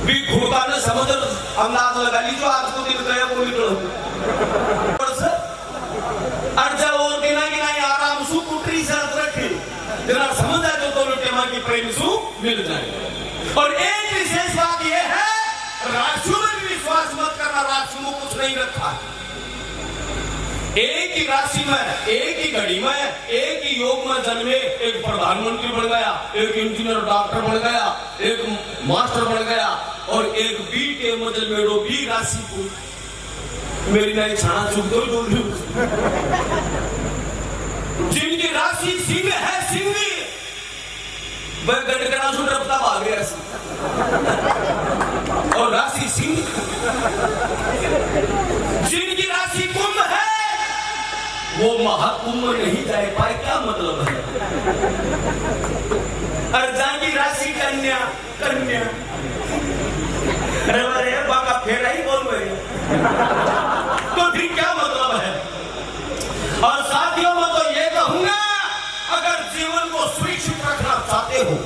भी घूरताना समझ अंदाज लगा लीजिए आज को दिन गया वो निकलो अर्जा और बिना आराम सु कुटरी शर्त रखे जरा समझ आ जो दोनों टेमा की प्रेम सु मिल जाए। और एक विशेष बात यह है राजसु में भी विश्वास मत करना, राजसु में कुछ नहीं रखा। एक ही राशि में एक ही घड़ी में एक ही योग में जन्मे एक प्रधानमंत्री बन गया, एक इंजीनियर डॉक्टर बन गया, एक मास्टर बन गया और एक बी के मजल में भी राशि को मेरी नई छाना चुप तो बोल रही हूं। जिनकी राशि सिंह है सिंह वह गड़गड़ा सुन रफ्ता भाग गया और राशि सिंह। जिनकी राशि कुंभ है वो महाकुंभ नहीं जाए पाए, क्या मतलब है। अर्जा की राशि कन्या कन्या अरे बाका फेरा ही बोल रहे तो फिर क्या मतलब है। और साथियों मैं तो ये कहूंगा अगर जीवन को सुरक्षित रखना चाहते हो,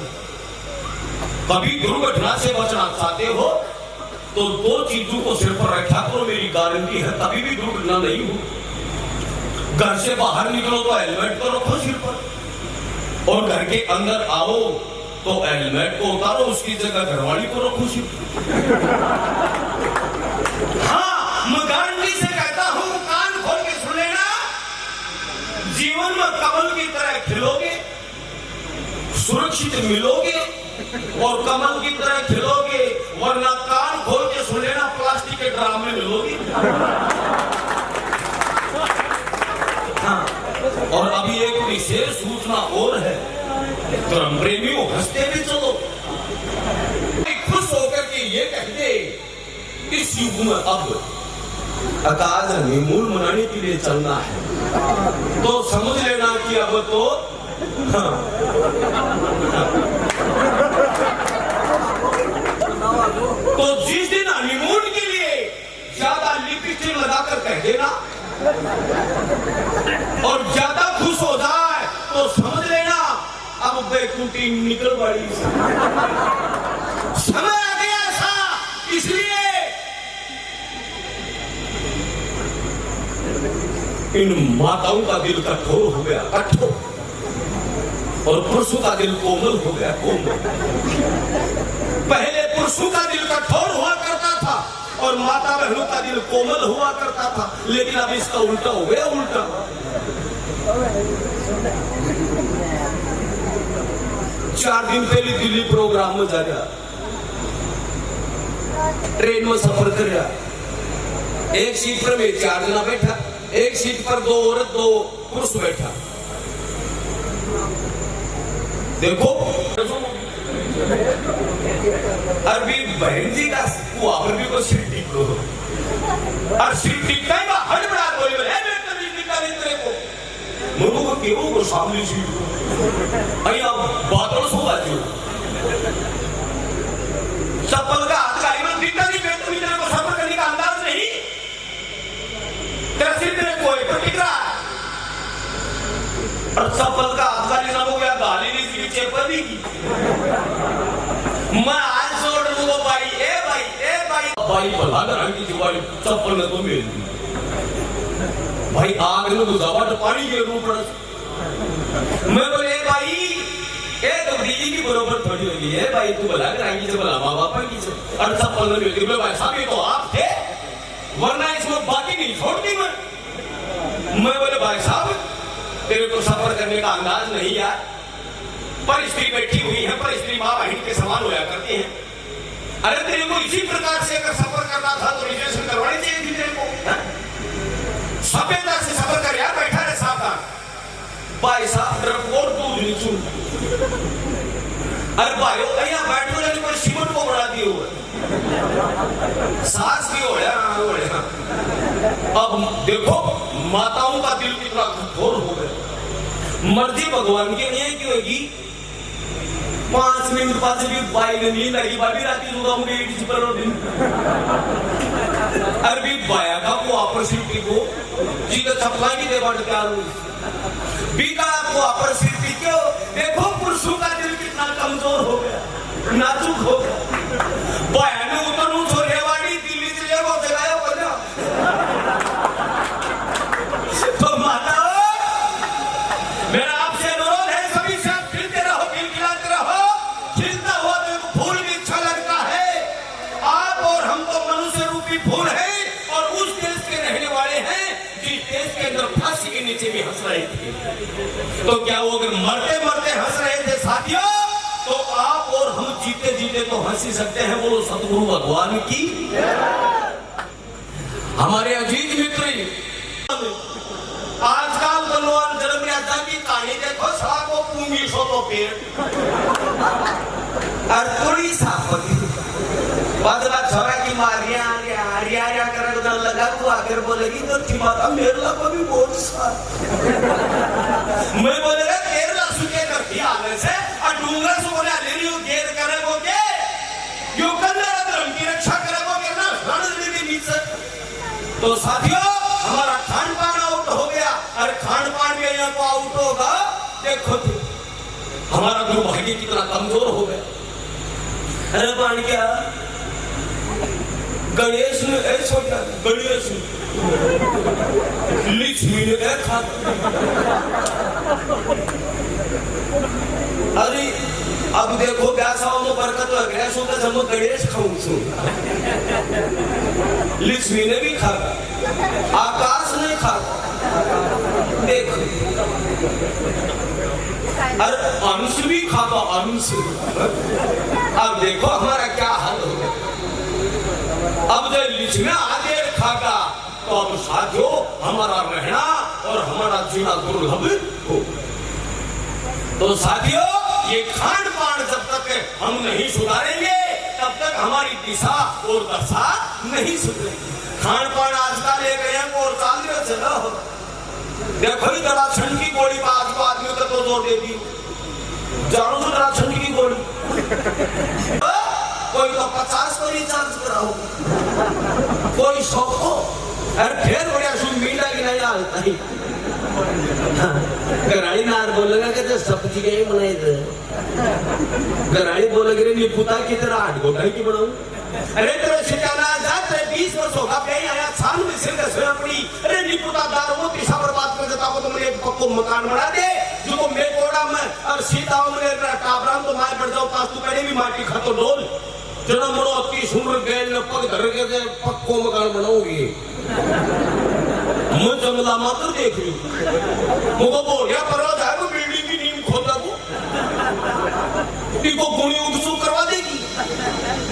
कभी दुर्घटना से बचना चाहते हो तो दो चीजों को सिर पर रखा करो, मेरी गारंटी है कभी भी दुर्घटना नहीं हो। घर से बाहर निकलो तो हेलमेट को रखो सिर पर और घर के अंदर आओ तो हेलमेट को उतारो, उसकी जगह घरवाली को रखो सिर पर। हाँ मैं गारंटी से कहता हूं कान खोल के सुन लेना, जीवन में कमल की तरह खिलोगे, सुरक्षित मिलोगे और कमल की तरह खिलोगे, वरना कान खोल के सुन लेना प्लास्टिक के ड्राम में मिलोगे। हाँ। और अभी एक विशेष सूचना और है, धर्म प्रेमियों हंसते भी चलो, खुश होकर के ये कहते इस युग में अब अकाज हनीमून मनाने के लिए चलना है तो समझ लेना कि अब तो हाँ, तो जिस दिन हनीमून के लिए ज्यादा लिपस्टिक लगाकर कह देना और ज्यादा खुश हो जाए तो समझ लेना अब बैकुंठी निकल पड़ी। समय आ गया ऐसा, इसलिए इन माताओं का दिल कठोर हो गया, कठोर, और पुरुषों का दिल कोमल हो गया, कोमल। पहले पुरुषों का दिल कठोर हुआ करता था और माता बहनों का दिल कोमल हुआ करता था, लेकिन अब इसका उल्टा हो गया, उल्टा। चार दिन पहले दिल्ली प्रोग्राम में जा रहा, ट्रेन में सफर कर रहा, एक सीट पर मैं 4 जना बैठा, एक सीट पर 2 औरत 2 पुरुष बैठा। देखो अरबी बहन जी का अरबी को सीट टिक लो और सीट टिकता ही हड़बड़ा बोले मुझको को केवल को सामने सीट अया बादल सो बाजू चप्पल का हाथ गाड़ी में दिखता नहीं, बेटू तेरे को सफर करने का अंदाज नहीं, तेरा सिर तेरे कोई पर टिक रहा है और चप्पल का हाथ गाड़ी ना हो गया, गाली नहीं सी चेपर नहीं की। मैं आज जोड़ दूंगा भाई, ए भाई भला रंग की भाई चप्पल ने तो मेल दी भाई, आग में गुजावा तो पानी के रूप में। मैं बोले भाई ए तो दीदी की बरोबर थोड़ी होगी है भाई, तू भला रंग से भला माँ बापा की से और चप्पल ने मेल दी। भाई साहब ये तो आप थे, वरना इसमें बाकी नहीं छोड़ती मैं बोले भाई साहब तेरे को सफर करने का अंदाज नहीं यार, पर स्त्री बैठी हुई है, पर स्त्री माँ बहन के समान होया करती है। अरे तेरे को इसी प्रकार से अगर सफर करना था तो रिजर्वेशन करवानी चाहिए थी तेरे को, सभ्यता से सफर कर यार, बैठा रहे सावधान। भाई साहब और दूध नहीं सुन, अरे भाई यहाँ बैठो लेकिन कोई सीमेंट को बढ़ा दिए हुए सास भी हो गया। अब देखो माताओं का दिल कितना कठोर हो गया, मर्जी भगवान की नहीं है कि होगी। 5 मिनट बाद भी बाई ने नींद आई, बाबी राती सुधा मुझे किसी पर दिन अरबी बाया का को अपॉर्चुनिटी को जी का छपला की देवा क्या बीका को अपॉर्चुनिटी क्यों। देखो पुरुषों का दिल कितना कमजोर हो गया, नाजुक हो गया, बयान भी फूल है और उस देश के रहने वाले हैं जिस देश के अंदर फांसी के नीचे भी हंस रहे थे। तो क्या वो अगर मरते मरते हंस रहे थे साथियों, तो आप और हम जीते जीते तो हंस ही सकते हैं। बोलो सतगुरु भगवान की। हमारे अजीज मित्र आजकल बलवान जन्म राजा की कहानी देखो, साको पूंगी सो तो पेड़ और थोड़ी सापती बाद छोरा की मारिया आरिया कर लगा तो आकर बोलेगी तो माता मेरे को भी बहुत मैं बोलेगा 13 लाख सुखे करती आने से और डूंगा से बोले ले रही हूँ घेर करे वो के यो कन्या धर्म की रक्षा करे वो के ना रण के बीच से। तो साथियों हमारा खान पान आउट हो गया और खान पान भी यहाँ को आउट होगा। देखो हमारा दुर्भाग्य कितना कमजोर हो गया। अरे पान क्या गणेश ने ऐसा गणेश लक्ष्मी ने देखा। अरे अब देखो व्यासाओं में बरकत हो गया सो का जब गणेश खाऊं सो लक्ष्मी ने भी खा, आकाश ने खा। देखो और अंश भी खागा अंश। अब देखो हमारा क्या हाल हो गया। अब जब लिचना आगे खागा तो अब साथियों हमारा रहना और हमारा जीना दुर्लभ हो। तो साथियों ये खान पान जब तक हम नहीं सुधारेंगे तब तक हमारी दिशा और दशा नहीं सुधरेगी। खान पान आजकल ले गए और चाल चलो देखो ही दराक्षण की गोली पर आज को आदमी का तो जोर दे दी जानो तो दराक्षण की गोली कोई तो 50 को रिचार्ज कराओ कोई 100 को अरे फिर बढ़िया सुन मीठा की नहीं आता ही गराड़ी नार बोलेगा कि तो सब्जी के ही बनाई दे गराड़ी बोलेगे रे निपुता की तरह 8 गोटा की बनाऊं। अरे तेरे शिकाना जाते 20 वर्ष होगा पे आया छान में सिर का सोया पड़ी। अरे निपुता दार वो दिशा पर बात कर देता को तो मुझे एक पक्को मकान बना दे जो तो मैं कोड़ा में और सीताओं में टाबराम तो मार पड़ जाओ पास तू पहले भी माटी खा तो डोल जना मरो अति सुंदर गैल न पग धर के पक्को मकान बनाऊंगी। मैं जंगला मात्र देख रही मुझको बोलिया पर जाएगा बिल्डिंग की नींव खोदा को इनको गुणी उत्सुक करवा देगी।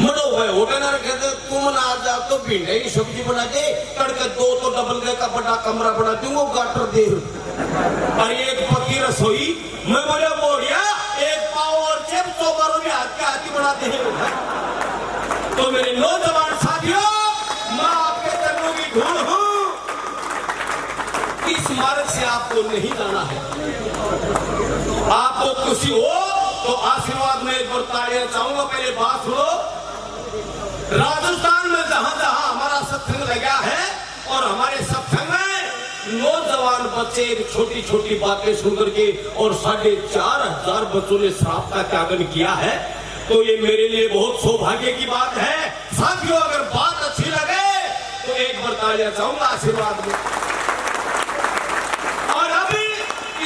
मरो भाई होटल कहते तुम ना आ जा तो भिंडी की सब्जी बना के तड़के 2 तो डबल का बड़ा कमरा बना दूंगा गाटर दे और एक पक्की रसोई। मैं बोलिया बोलिया एक पाव और चिप तो मारो भी हाथ के हाथी बनाते हैं। तो मेरे नौजवान साथियों मैं आपके चरणों की धूल हूं। इस मार्ग से आपको नहीं जाना है। आपको खुशी हो तो आशीर्वाद में एक बार तालियां चाहूंगा। पहले बात सुनो। राजस्थान में जहां जहां हमारा सत्संग लगा है और हमारे सत्संग में नौजवान बच्चे छोटी छोटी बातें सुनकर के और 4,500 बच्चों ने श्राप का त्यागन किया है। तो ये मेरे लिए बहुत सौभाग्य की बात है। साथियों अगर बात अच्छी लगे तो एक बार तालियां चाहूंगा आशीर्वाद में। और अभी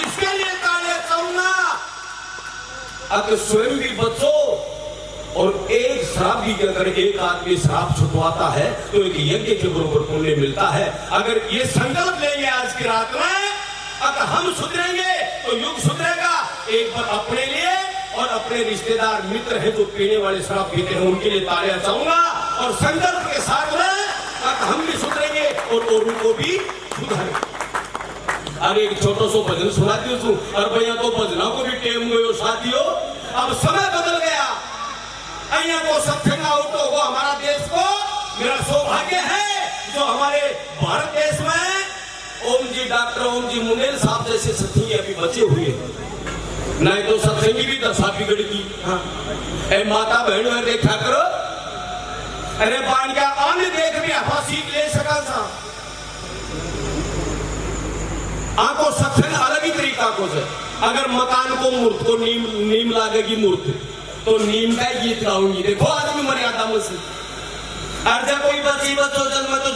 इसके लिए तालियां चाहूंगा अगर स्वयं भी बच्चों और एक श्राप भी अगर एक आदमी श्राप छुटवाता है तो एक यज्ञ के बराबर पुण्य मिलता है। अगर ये संकल्प लेंगे आज की रात में अगर हम सुधरेंगे तो युग सुधरेगा। एक बार अपने लिए और अपने रिश्तेदार मित्र हैं जो पीने वाले शराब पीते हैं उनके लिए तालियां चाहूंगा। और संकल्प के साथ में हम भी सुधरेंगे और औरों को भी सुधारेंगे। अरे एक छोटा सा भजन सुना दियो तू और भैया तो भजना को भी टेम गयो साथियों। अब समय बदल गया अहिया को सत्संग आउट होगा हमारा देश को। मेरा सौभाग्य है जो हमारे भारत देश में ओम जी डॉक्टर ओम जी मुंडेल साहब जैसे सत्संगी अभी बचे हुए हैं। नहीं तो सत्संगी भी दशा बिगड़गी। हाँ ए माता बहनों देखा करो। अरे बाण का अन्य देख भी हवा सीख ले सका था। आपको सत्संग अलग ही तरीका को से। अगर मकान को मूर्त को नीम लागेगी मूर्त तो नीम का गीत गाऊंगी। देखो आदमी मर्यादा में से अर्जा कोई बच्ची बच्चों जन्म तो